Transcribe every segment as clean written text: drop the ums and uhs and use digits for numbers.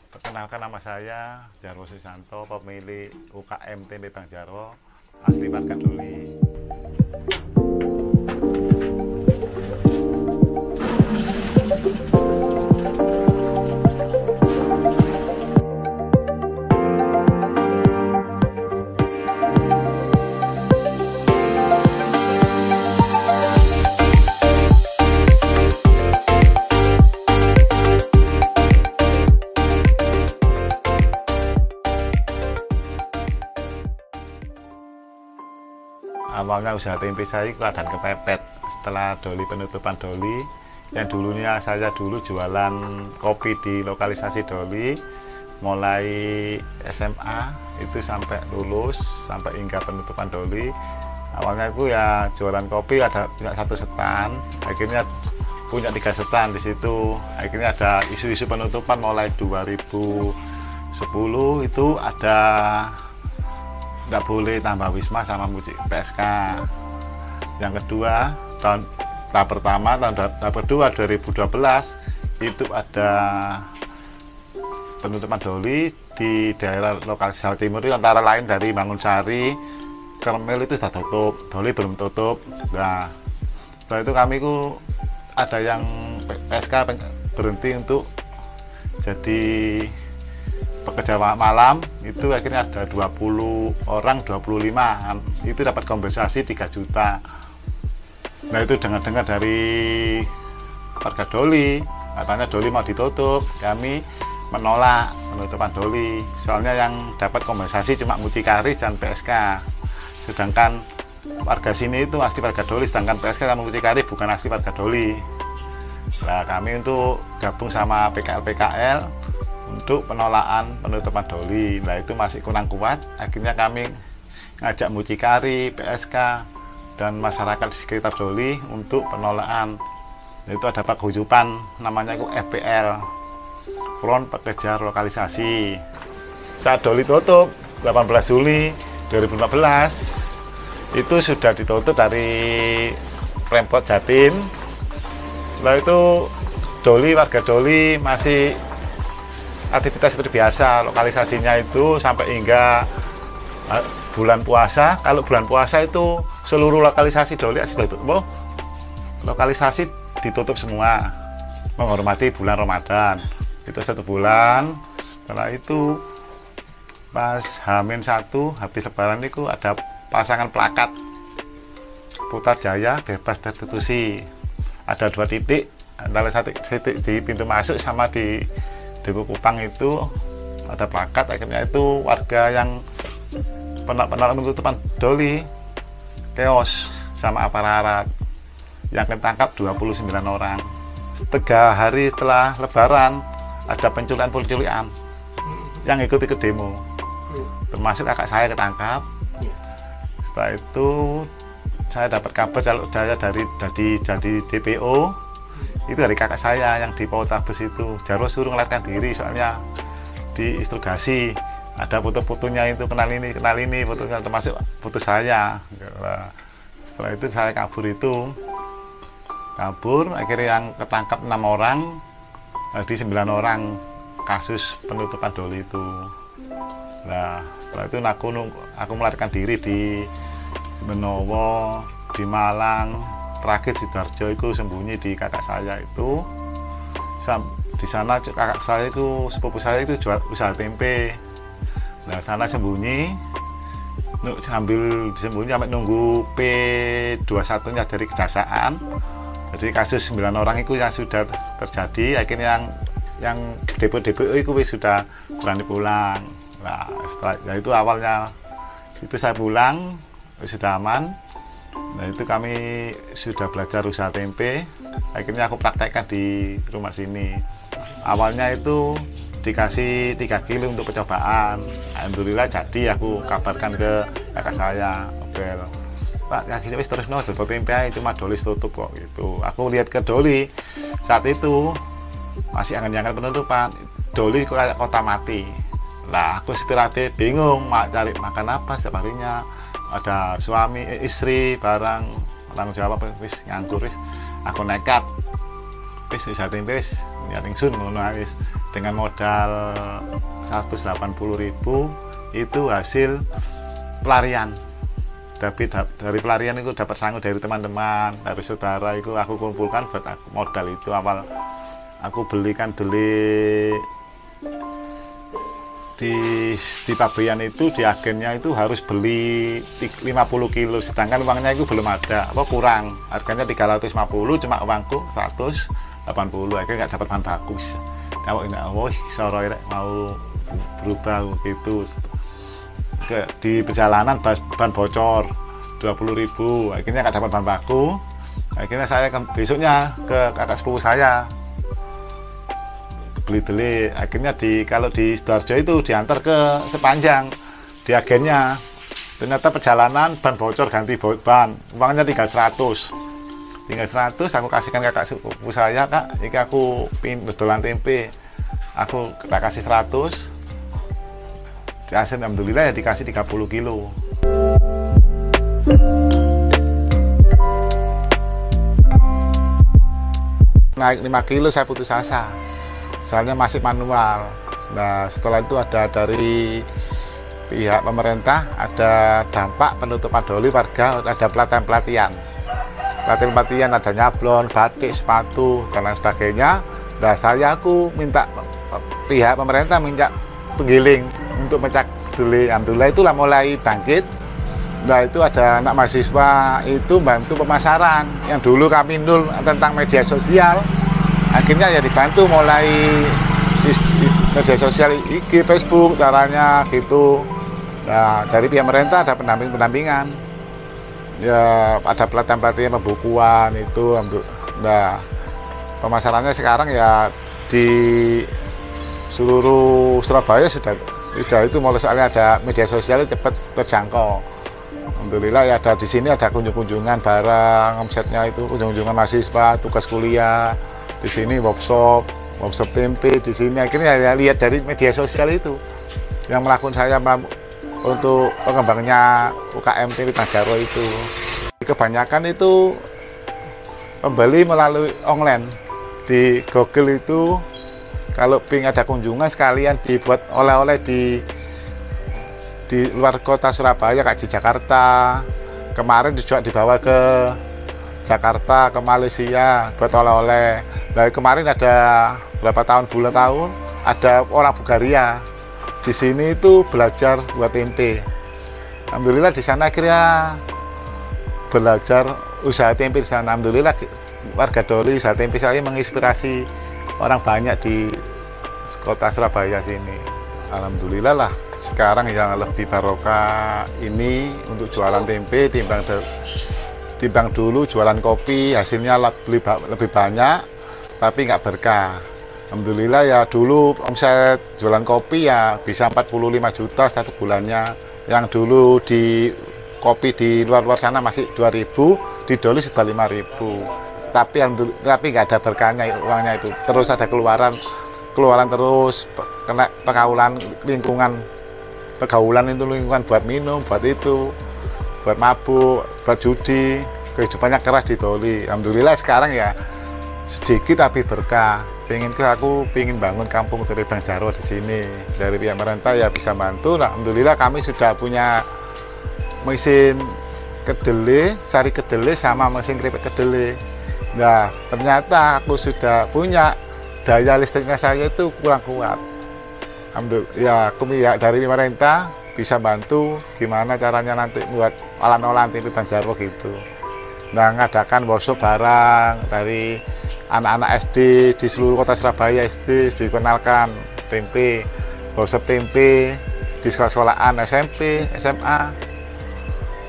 Perkenalkan, nama saya Jarwo Susanto, pemilik UKM Tempe Bang Jarwo, asli warga Doli. Awalnya usaha tempe saya keadaan kepepet setelah Doli, penutupan Doli. Yang dulunya saya jualan kopi di lokalisasi Doli, mulai SMA itu sampai lulus, sampai hingga penutupan Doli. Awalnya itu ya jualan kopi, ada punya 1 setan, akhirnya punya 3 setan di situ. Akhirnya ada isu-isu penutupan mulai 2010 itu ada nggak boleh tambah wisma sama PSK. Yang kedua, tahun pertama, tahun kedua 2012 itu ada penutupan Doli di daerah lokal Jawa Timur itu, antara lain dari Mangunsari, Kermel itu sudah tutup, Doli belum tutup. Nah, setelah itu kami ada yang PSK berhenti untuk jadi pekerja malam, itu akhirnya ada 20 orang, 25 itu dapat kompensasi 3 juta. Nah, itu dengar-dengar dari warga Doli, katanya Doli mau ditutup. Kami menolak penutupan Doli, soalnya yang dapat kompensasi cuma mucikari dan PSK, sedangkan warga sini itu asli warga Doli, sedangkan PSK sama mucikari bukan asli warga Doli. Nah, kami untuk gabung sama PKL untuk penolakan penutupan Doli. Nah, itu masih kurang kuat, akhirnya kami ngajak mucikari, PSK, dan masyarakat di sekitar Doli untuk penolakan. Itu ada paguyuban namanya itu FPL, Front Pekerja Lokalisasi. Saat Doli tutup 18 Juli 2014 itu sudah ditutup dari Pemkot Jatim. Setelah itu warga Doli masih aktivitas seperti biasa. Lokalisasinya itu sampai hingga bulan puasa. Kalau bulan puasa itu seluruh lokalisasi Doli lokalisasi ditutup semua, menghormati bulan Ramadan. Itu 1 bulan. Setelah itu pas H-1 habis lebaran itu ada pasangan plakat Putrajaya bebas destitusi. Ada 2 titik, antara 1 titik di pintu masuk sama di Depo Kupang itu ada plakat. Akhirnya itu warga yang penolak penutupan Doli keos sama aparat, yang ketangkap 29 orang. 3 hari setelah lebaran ada penculikan yang ikut demo, termasuk kakak saya ketangkap. Setelah itu saya dapat kabar kalau saya jadi DPO itu dari kakak saya yang di Poltabes itu. Jarwo suruh ngelarikan diri, soalnya diinterogasi, ada foto-fotonya itu, kenal ini fotonya, termasuk foto saya. Setelah itu saya kabur, akhirnya yang ketangkap 6 orang, jadi 9 orang kasus penutupan Doli itu. Nah, setelah itu aku melarikan diri di Benowo, di Malang, terakhir Sidoarjo itu sembunyi di kakak saya itu. Di sana kakak saya itu, sepupu saya itu jual usaha tempe. Nah, sana sembunyi sampai nunggu P21-nya dari kejaksaan. Jadi kasus 9 orang itu yang sudah terjadi, akhirnya yang DPO itu sudah berani pulang. Nah, setelah itu awalnya itu saya pulang sudah aman. Nah, itu kami sudah belajar usaha tempe, akhirnya aku praktekkan di rumah sini. Awalnya itu dikasih 3 kilo untuk percobaan. Alhamdulillah jadi, aku kabarkan ke kakak saya, Bel, Pak, ya gini wis terus jual tempe aja, cuma Doli tutup kok gitu. Aku lihat ke Doli saat itu masih angan-angan penutupan. Doli kayak kota mati. Lah, aku inspiratif, bingung cari makan apa setiap harinya. Ada suami, istri, barang, tanggung jawab, wis nganggur wis. Aku nekat, wis usaha tempe wis, nyating sun ngono wis. dengan modal 180.000 itu hasil pelarian. Tapi dari pelarian itu dapat sangu dari teman-teman, dari saudara, itu aku kumpulkan buat modal itu. Awal aku beli di pabean itu, di agennya itu harus beli 50 kilo, sedangkan uangnya itu belum ada, kurang, harganya 350, cuma uangku 180, akhirnya nggak dapat bahan baku. Kalau ini mau berubah gitu. Di perjalanan ban bocor 20.000, akhirnya nggak dapat bahan baku. Akhirnya saya besoknya ke kakak sepupu saya beli, akhirnya kalau di Sidoarjo itu diantar ke Sepanjang di agennya. Ternyata perjalanan ban bocor, ganti ban, uangnya 300, aku kasihkan kakak sepupu saya, Kak, ini aku dolan tempe, aku tak kasih 100. Hasil alhamdulillah ya dikasih 30 kilo. Naik 5 kilo saya putus asa, soalnya masih manual. Nah, setelah itu ada dari pihak pemerintah, ada dampak penutupan doli warga, ada pelatihan, ada nyablon, batik, sepatu, dan lain sebagainya. Nah, aku minta pihak pemerintah minta penggiling untuk mencak doli. Alhamdulillah itulah mulai bangkit. Nah, itu ada anak mahasiswa itu bantu pemasaran yang dulu kami nul tentang media sosial, akhirnya ya dibantu mulai media sosial, IG, Facebook, caranya gitu. Nah, dari pihak pemerintah ada pendampingan ya, ada pelatihan pembukuan itu. Nah, pemasarannya sekarang ya di seluruh Surabaya sudah itu mulai, soalnya ada media sosial cepat terjangkau. Alhamdulillah ya, ada di sini ada kunjungan barang, omsetnya itu kunjungan mahasiswa, tugas kuliah. Di sini workshop tempe di sini. Akhirnya ya lihat dari media sosial itu yang melakukan saya untuk pengembangnya UKM Tempe Banjarwo itu. Kebanyakan itu pembeli melalui online di Google itu. Kalau ingin ada kunjungan sekalian dibuat oleh-oleh di luar kota Surabaya, kayak di Jakarta. Kemarin juga dibawa ke Jakarta, ke Malaysia buat oleh-oleh. Nah, kemarin ada berapa bulan tahun ada orang Bulgaria di sini itu belajar buat tempe. Alhamdulillah di sana akhirnya belajar usaha tempe di sana. Alhamdulillah warga Doli usaha tempe saya menginspirasi orang banyak di kota Surabaya sini. Alhamdulillah lah, sekarang yang lebih barokah ini untuk jualan tempe timbang dulu jualan kopi, hasilnya lebih banyak tapi nggak berkah. Alhamdulillah ya, dulu omset jualan kopi ya bisa 45 juta satu bulannya. Yang dulu di kopi di luar sana masih 2.000, di Doli sudah 5.000. Tapi nggak ada berkahnya uangnya itu. Terus ada keluaran terus, kena pergaulan lingkungan buat minum, buat itu, buat mabuk, buat judi. Kehidupannya keras di Doli. Alhamdulillah sekarang ya sedikit tapi berkah. Aku pengen bangun kampung Tempe Banjarwo di sini. Dari pihak pemerintah ya bisa bantu. Nah, alhamdulillah kami sudah punya mesin kedelai, sari kedelai sama mesin keripik kedelai. Nah, ternyata aku sudah punya daya listriknya, saya itu kurang kuat. Alhamdulillah ya, aku dari pemerintah bisa bantu gimana caranya nanti buat olahan-olahan tempe Banjarwo gitu. Nah, ngadakan workshop barang dari anak-anak SD di seluruh kota Surabaya, SD dikenalkan tempe, workshop tempe di sekolah-sekolahan SMP, SMA,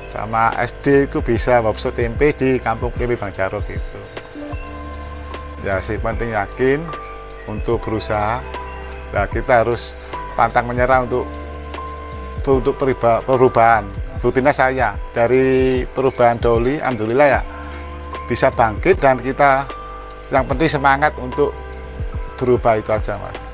sama SD itu bisa workshop tempe di kampung Tempe Banjarwo gitu. Ya sih, penting yakin untuk berusaha. Nah, kita harus pantang menyerah untuk perubahan. Rutinnya saya dari perubahan Doli, alhamdulillah ya bisa bangkit, dan kita yang penting semangat untuk berubah itu aja, Mas.